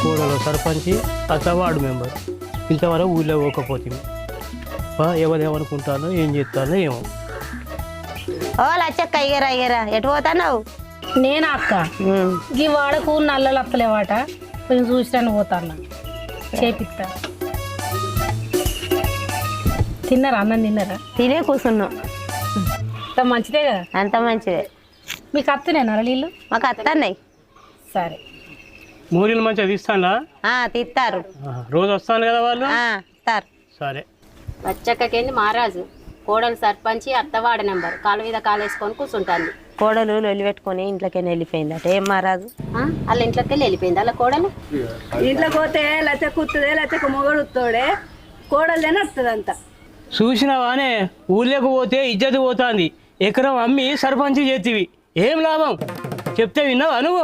కోడలో సర్పంచి అత్త ward member ఇంతవరకు ఊళ్ళో పోకపోతుంది ఎవరేమనుకుంటానో ఏం చేస్తానో ఏమో. ఓ లచ్చక్క అయ్యారా ఎటు పోతావు? నేనా అక్క ఈ వాడకు నల్లలు అత్తలేవాట కొంచెం చూసిరాను పోతాను చేపిస్తా. తిన్నారా అన్నం తిన్నారా? తినే కూర్చున్నాం. అంత మంచిదే కదా? అంత మంచిదే. మీకు అత్తనేనా నీళ్ళు? మాకు అత్తన్నాయి. సరే మూరీలు మంచిగా తీస్తానా? తీస్తారు. రోజు వస్తాను కదా వాళ్ళు. ఇస్తారు. సరే. లచ్చక్కకేంది మహారాజు, కోడలు సర్పంచి అత్తవాడ నెంబర్ కాలు మీద కాలు వేసుకొని కూర్చుంటాను. కోడలు లొల్లి పెట్టుకొని ఇంట్లోకైనా వెళ్ళిపోయిందట. ఏం మహారాజు? వాళ్ళ ఇంట్లోకి వెళ్ళిపోయింది వాళ్ళ కోడలు. ఇంట్లోకి పోతే లచ్చకు ఉత్తదే, లచ్చకు మొగడు ఉత్తోడే, కోడలేనే వస్తుంది అంత. చూసినావానే ఊళ్ళోకి పోతే ఇజ్జత్ పోతుంది. ఎకరం అమ్మి సర్పంచి చేతివి ఏం లాభం చెప్తే విన్నావా నువ్వు?